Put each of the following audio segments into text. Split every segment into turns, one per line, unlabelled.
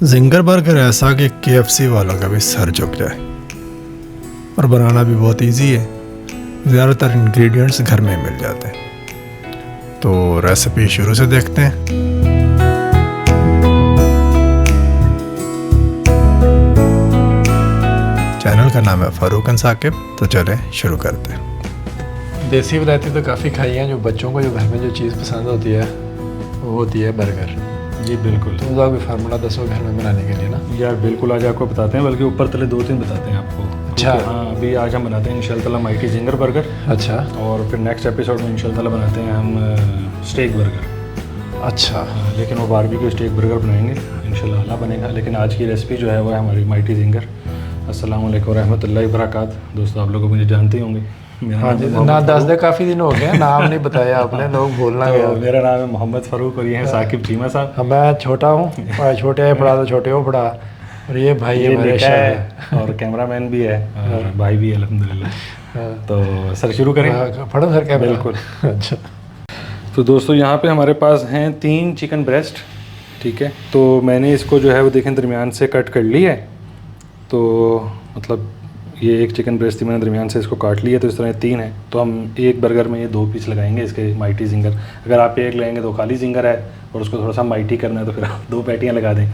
Ginger burger ऐसा कि KFC वालों का भी सर झुक जाए, और बनाना भी बहुत इजी है। ज़्यादातर इंग्रेडिएंट्स घर में मिल जाते हैं। तो रेसिपी शुरू से देखते हैं। चैनल का नाम है फ़ारूक साकिब। तो चलें शुरू करते हैं। देसी वैरायटी तो काफ़ी खाई हैं। जो बच्चों को जो घर में जो चीज़ पसंद होती है वो होती है बर्गर।
जी बिल्कुल।
तो उसका कोई फार्मूला दसो घर में बनाने के लिए ना।
यार बिल्कुल, आज आपको बताते हैं, बल्कि ऊपर तले 2-3 बताते हैं आपको।
अच्छा।
हाँ, अभी आज हम बनाते हैं इंशाल्लाह माइटी जिंगर बर्गर।
अच्छा।
और फिर नेक्स्ट एपिसोड में इंशाल्लाह बनाते हैं हम स्टेक बर्गर।
अच्छा।
लेकिन वो बारबेक्यू स्टेक बर्गर बनाएंगे इंशाल्लाह बनेगा। लेकिन आज की रेसिपी जो है वो है हमारी माइटी जिंगर। अस्सलाम वालेकुम रहमतुल्लाहि व बरकात। दोस्तों, आप लोग मुझे जानते ही होंगे।
हाँ जी, ना दस दे काफ़ी दिन हो गए, नाम नहीं बताया आपने, लोग भूलना गया।
मेरा नाम है मोहम्मद फ़ारूक और ये हैं साकिब चीमा साहब।
हाँ, मैं छोटा हूँ, छोटे है पढ़ा तो छोटे हो पढ़ा, और ये भाई है मेरे
है और कैमरामैन भी है और भाई भी है अल्हम्दुलिल्लाह। तो सर शुरू करें?
पढ़ो सर कैमरा।
बिल्कुल।
अच्छा।
तो दोस्तों, यहाँ पे हमारे पास हैं 3 चिकन ब्रेस्ट। ठीक है, तो मैंने इसको जो है वो देखें दरमियान से कट कर ली है। तो मतलब ये एक चिकन ब्रेस्ट थी, मैंने दरमियान से इसको काट लिया। तो इस तरह 3 है, तो हम एक बर्गर में ये 2 पीस लगाएंगे इसके माइटी जिंगर। अगर आप एक लेंगे तो खाली जिंगर है, और उसको थोड़ा सा माइटी करना है तो फिर आप 2 पैटियाँ लगा दें।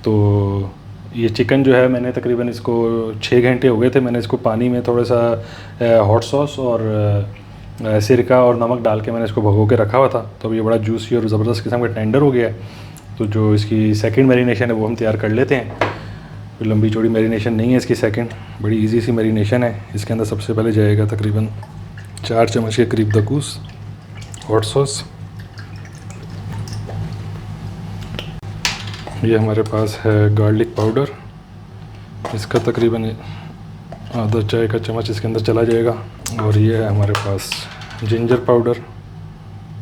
तो ये चिकन जो है मैंने तकरीबन इसको 6 घंटे हो गए थे। मैंने इसको पानी में थोड़ा सा हॉट सॉस और सिरका और नमक डाल के मैंने इसको भगो के रखा हुआ था। तो अब ये बड़ा जूसी और ज़बरदस्त किस्म का टेंडर हो गया है। तो जो इसकी सेकंड मैरिनेशन है वो हम तैयार कर लेते हैं। कोई लंबी चौड़ी मैरिनेशन नहीं है इसकी, सेकंड बड़ी इजी सी मैरिनेशन है। इसके अंदर सबसे पहले जाएगा तकरीबन 4 चम्मच के करीब दकूस हॉट सॉस। ये हमारे पास है गार्लिक पाउडर, इसका तकरीबन आधा चाय का चम्मच इसके अंदर चला जाएगा। और ये है हमारे पास जिंजर पाउडर,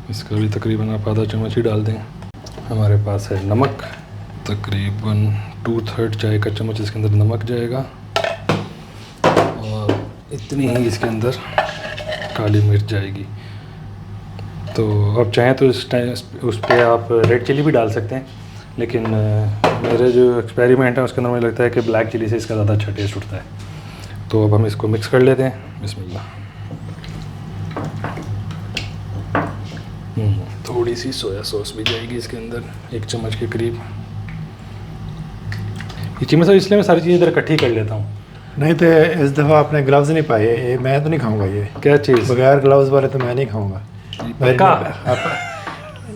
इसका भी तकरीबन आप आधा चम्मच ही डाल दें। हमारे पास है नमक, तकरीबन 2/3 चाय का चम्मच इसके अंदर नमक जाएगा। और इतनी ही इसके अंदर काली मिर्च जाएगी। तो आप चाहें तो उस पर आप रेड चिली भी डाल सकते हैं, लेकिन मेरे जो एक्सपेरिमेंट है उसके अंदर मुझे लगता है कि ब्लैक चिली से इसका ज़्यादा अच्छा टेस्ट उठता है। तो अब हम इसको मिक्स कर लेते हैं। बिस्मिल्लाह। थोड़ी सी सोया सॉस भी जाएगी इसके अंदर, 1 चम्मच के करीब। ये चीमा साहब, इसलिए मैं सारी चीज़ें इधर इकट्ठी कर लेता हूँ।
नहीं तो इस दफ़ा आपने ग्लव्स नहीं पाए, ये मैं तो नहीं खाऊंगा। ये
क्या चीज़?
बगैर ग्लव्स वाले तो मैं नहीं खाऊंगा।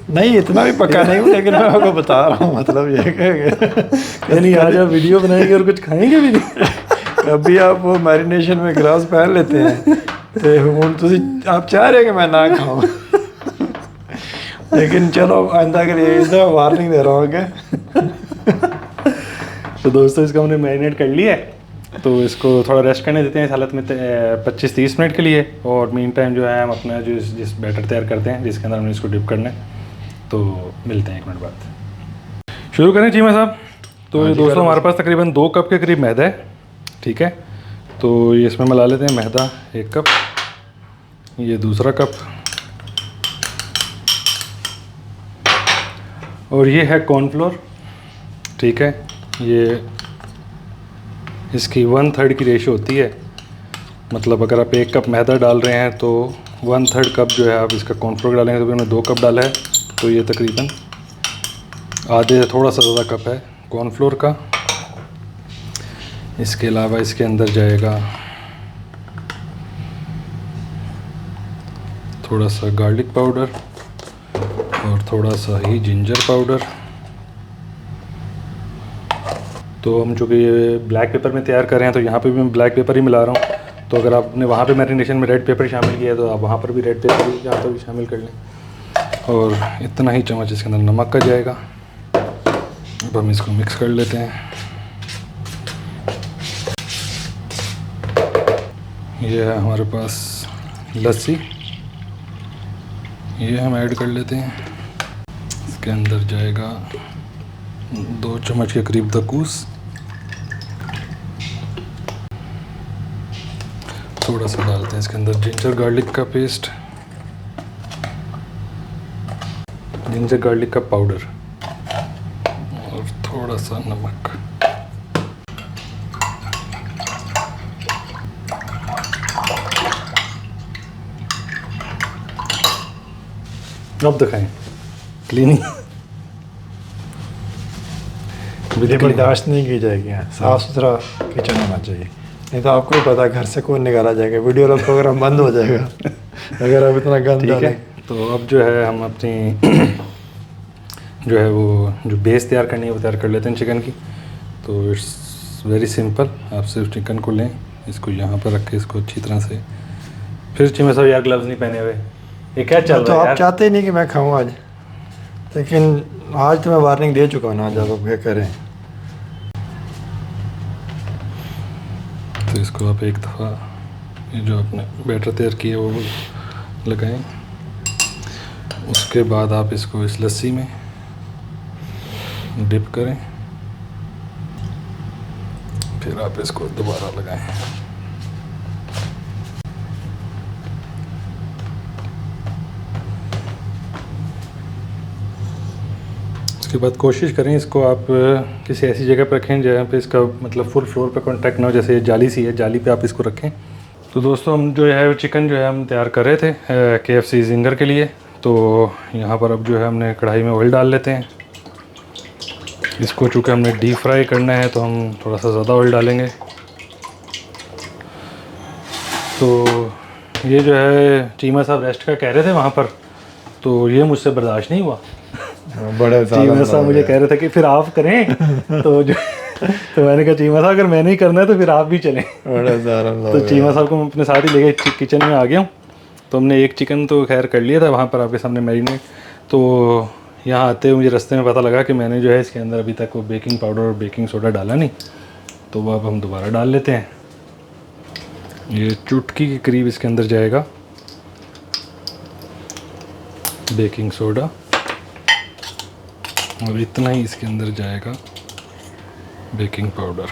नहीं, इतना भी पक्का नहीं हूँ, लेकिन मैं आपको बता रहा हूँ। मतलब ये
नहीं, आज आप वीडियो बनाएंगे और कुछ खाएंगे भी नहीं।
अभी आप वो मैरिनेशन में ग्लव्स पहन लेते हैं तो आप चाह रहे हैं कि मैं ना खाऊँ। लेकिन चलो आइंदा के लिए इस वार्निंग दे रहा हूँ कि
तो दोस्तों, इसको हमने मैरिनेट कर लिया है। तो इसको थोड़ा रेस्ट करने देते हैं इस हालत में 25-30 मिनट के लिए। और मीन टाइम जो है हम अपना जो जिस बैटर तैयार करते हैं जिसके अंदर हमने इसको डिप करना है। तो मिलते हैं 1 मिनट बाद। शुरू करें चीमा साहब? तो दोस्तों, हमारे पास तकरीबन 2 कप के करीब मैदा है। ठीक है, तो ये इसमें मिला लेते हैं मैदा 1 कप, ये दूसरा कप, और ये है कॉर्नफ्लोर। ठीक है, ये इसकी 1/3 की रेशो होती है। मतलब अगर आप 1 कप मैदा डाल रहे हैं तो 1/3 कप जो है आप इसका कॉर्नफ्लोर डालेंगे। तो फिर हमने 2 कप डाला है, तो ये तकरीबन आधे से थोड़ा सा ज़्यादा कप है कॉर्नफ्लोर का। इसके अलावा इसके अंदर जाएगा थोड़ा सा गार्लिक पाउडर और थोड़ा सा ही जिंजर पाउडर। तो हम चूँकि ये ब्लैक पेपर में तैयार कर रहे हैं तो यहाँ पे भी मैं ब्लैक पेपर ही मिला रहा हूँ। तो अगर आपने वहाँ पे मैरिनेशन में रेड पेपर शामिल किया है तो आप वहाँ पर भी रेड पेपर ही यहाँ पर भी शामिल कर लें। और इतना ही चम्मच इसके अंदर नमक का जाएगा। अब हम इसको मिक्स कर लेते हैं। ये है हमारे पास लस्सी, ये हम ऐड कर लेते हैं। इसके अंदर जाएगा 2 चम्मच के करीब दकूस, थोड़ा सा डालते हैं इसके अंदर जिंजर गार्लिक का पेस्ट, जिंजर गार्लिक का पाउडर, और थोड़ा थोड़ा सा नमक। अब दिखाएं क्लीनिंग
ये बर्दाश्त नहीं की जाएगी। साफ़ सुथरा किचन होना चाहिए, नहीं तो आपको भी पता है घर से कौन निकाला जाएगा, वीडियो वाला प्रोग्राम बंद हो जाएगा अगर आप इतना गंद
ठीक है।
डालें।
तो अब जो है हम अपनी जो है वो जो बेस तैयार करनी है वो तैयार कर लेते हैं चिकन की। तो इट्स वेरी सिंपल, आप सिर्फ चिकन को लें, इसको यहाँ पर रख के इसको अच्छी तरह से, फिर चिमे साहब यार ग्लव्स नहीं पहने हुए, ये क्या चल
तो
रहा है
आप
यार?
चाहते ही नहीं कि मैं खाऊं आज, लेकिन आज तो मैं वार्निंग दे चुका हूँ ना, जब आप क्या करें।
तो इसको आप एक दफ़ा ये जो आपने बैटर तैयार किया वो लगाएं, उसके बाद आप इसको इस लस्सी में डिप करें, फिर आप इसको दोबारा लगाएं। उसके बाद कोशिश करें इसको आप किसी ऐसी जगह पर रखें जहाँ पे इसका मतलब फुल फ्लोर पे कांटेक्ट ना हो, जैसे जाली सी है, जाली पे आप इसको रखें। तो दोस्तों हम जो है चिकन जो है हम तैयार कर रहे थे KFC जिंगर के लिए। तो यहाँ पर अब जो है हमने कढ़ाई में ऑयल डाल लेते हैं। इसको चूँकि हमने डीप फ्राई करना है तो हम थोड़ा सा ज़्यादा ऑयल डालेंगे। तो ये जो है चीमा साहब रेस्ट का कह रहे थे वहाँ पर, तो ये मुझसे बर्दाश्त नहीं हुआ।
बड़े
चीमा साहब मुझे कह रहे थे कि फिर आप करें तो जो तो मैंने कहा चीमा साहब अगर मैंने ही करना है तो फिर आप भी चलें। तो चीमा साहब को मैं अपने साथ ही लेके किचन में आ गया हूँ। तो हमने एक चिकन तो खैर कर लिया था वहाँ पर आपके सामने मैरिनेट। तो यहाँ आते हुए मुझे रास्ते में पता लगा कि मैंने जो है इसके अंदर अभी तक वो बेकिंग पाउडर और बेकिंग सोडा डाला नहीं, तो वो अब हम दोबारा डाल लेते हैं। ये चुटकी के करीब इसके अंदर जाएगा बेकिंग सोडा, और इतना ही इसके अंदर जाएगा बेकिंग पाउडर।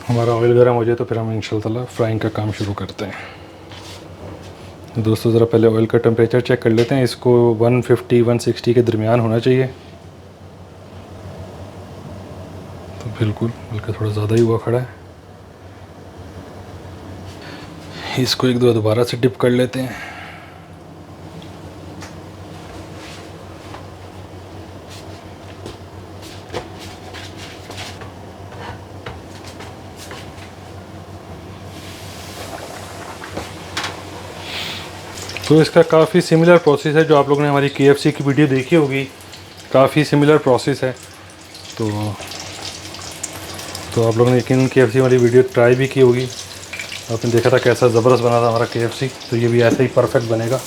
हमारा ऑयल गर्म हो जाए तो फिर हम इंशाल्लाह फ्राइंग का काम शुरू करते हैं। दोस्तों ज़रा पहले ऑयल का टेम्परेचर चेक कर लेते हैं, इसको 150-160 के दरमियान होना चाहिए। तो बिल्कुल बल्कि थोड़ा ज़्यादा ही हुआ खड़ा है। इसको एक दो दोबारा से डिप कर लेते हैं। तो इसका काफ़ी सिमिलर प्रोसेस है, जो आप लोगों ने हमारी KFC की वीडियो देखी होगी, काफ़ी सिमिलर प्रोसेस है। तो आप लोगों ने यकीन KFC वाली वीडियो ट्राई भी की होगी, आपने देखा था कैसा ज़बरदस्त बना था हमारा KFC। तो ये भी ऐसे ही परफेक्ट बनेगा।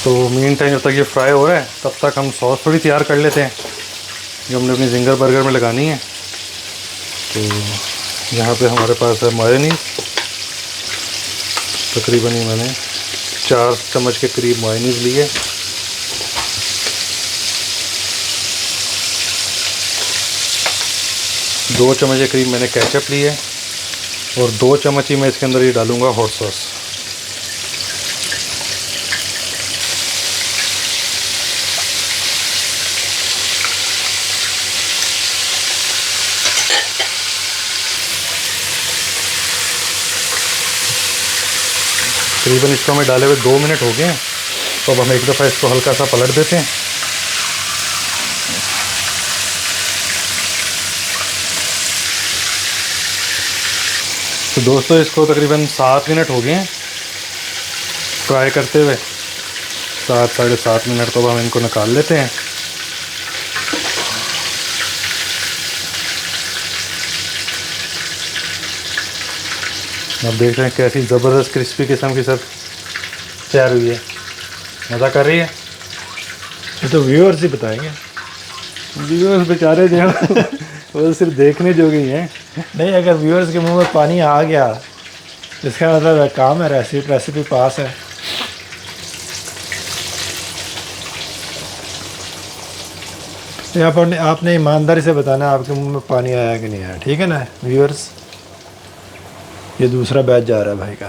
तो मीन टाइम जब तक ये फ्राई हो रहा है तब तक हम सॉस थोड़ी तैयार कर लेते हैं जो हमने अपनी जिंगर बर्गर में लगानी है। तो यहाँ पे हमारे पास है मेयोनीज़, तकरीबन ही मैंने 4 चम्मच के करीब मेयोनीज़ ली है। दो चम्मच के करीब मैंने केचप ली है, और 2 चम्मच ही मैं इसके अंदर ये डालूँगा हॉट सॉस। तकरीबन इसको हमें डाले हुए 2 मिनट हो गए हैं। तो अब हम एक दफ़ा इसको हल्का सा पलट देते हैं। तो दोस्तों इसको तकरीबन 7 मिनट हो गए हैं फ्राई करते हुए, 7 साढ़े 7 मिनट। तो अब हम इनको निकाल लेते हैं। आप देख रहे हैं कैसी ज़बरदस्त क्रिस्पी किस्म की सब तैयार हुई है, मज़ा कर रही है।
ये तो व्यूअर्स ही बताएंगे।
व्यूअर्स बेचारे जो हैं वो सिर्फ देखने जो गई हैं।
नहीं, अगर व्यूअर्स के मुंह में पानी आ गया इसका मतलब काम है, रेसिपी पास है। तो आपने ईमानदारी से बताना आपके मुंह में पानी आया कि नहीं आया, ठीक है ना व्यूअर्स। ये दूसरा बैच जा रहा है भाई का।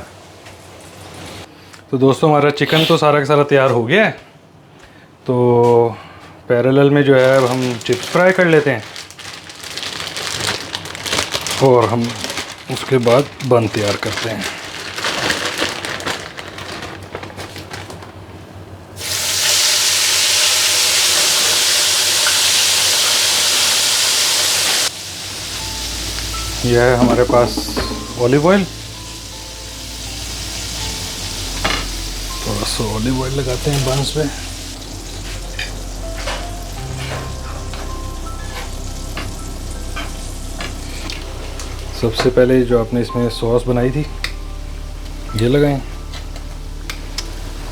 तो दोस्तों हमारा चिकन तो सारा का सारा तैयार हो गया है। तो पैरेलल में जो है अब हम चिप्स फ्राई कर लेते हैं और हम उसके बाद बन तैयार करते हैं। यह है हमारे पास ऑलिव ऑयल, थोड़ा सा ऑलिव ऑयल लगाते हैं बंस पे। सबसे पहले जो आपने इसमें सॉस बनाई थी ये लगाएं।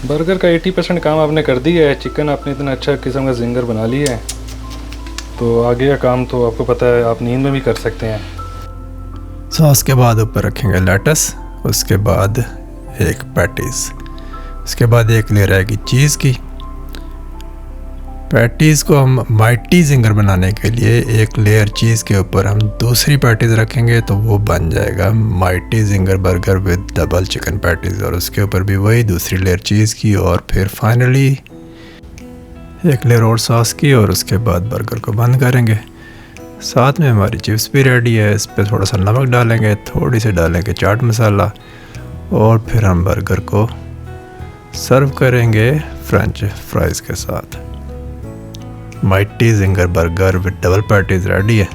बर्गर का 80% काम आपने कर दिया है। चिकन आपने इतना अच्छा किस्म का जिंगर बना लिया है, तो आगे का काम तो आपको पता है आप नींद में भी कर सकते हैं।
सॉस के बाद ऊपर रखेंगे लेटस, उसके बाद एक पैटीज़, उसके बाद एक लेयर आएगी चीज़ की। पैटीज़ को हम माइटी जिंगर बनाने के लिए एक लेयर चीज़ के ऊपर हम दूसरी पैटीज़ रखेंगे, तो वो बन जाएगा mighty ginger burger with double chicken patties. और उसके ऊपर भी वही दूसरी लेयर चीज़ की, और फिर फाइनली एक लेयर और सॉस की, और उसके बाद बर्गर को बंद करेंगे। साथ में हमारी चिप्स भी रेडी है। इस पर थोड़ा सा नमक डालेंगे, थोड़ी सी डालेंगे चाट मसाला, और फिर हम बर्गर को सर्व करेंगे फ्रेंच फ्राइज़ के साथ। Mighty ginger burger with double patties ready है।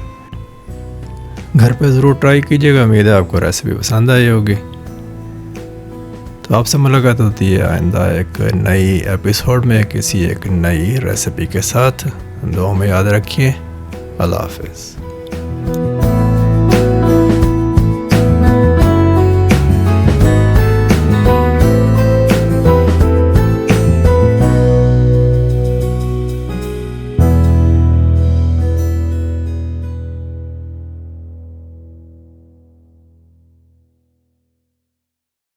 घर पे ज़रूर ट्राई कीजिएगा। उम्मीद है आपको रेसिपी पसंद आई होगी। तो आपसे मुलाकात होती है आइंदा एक नई एपिसोड में किसी एक नई रेसिपी के साथ। दुआ में याद रखिए। अल्लाह हाफ़िज़।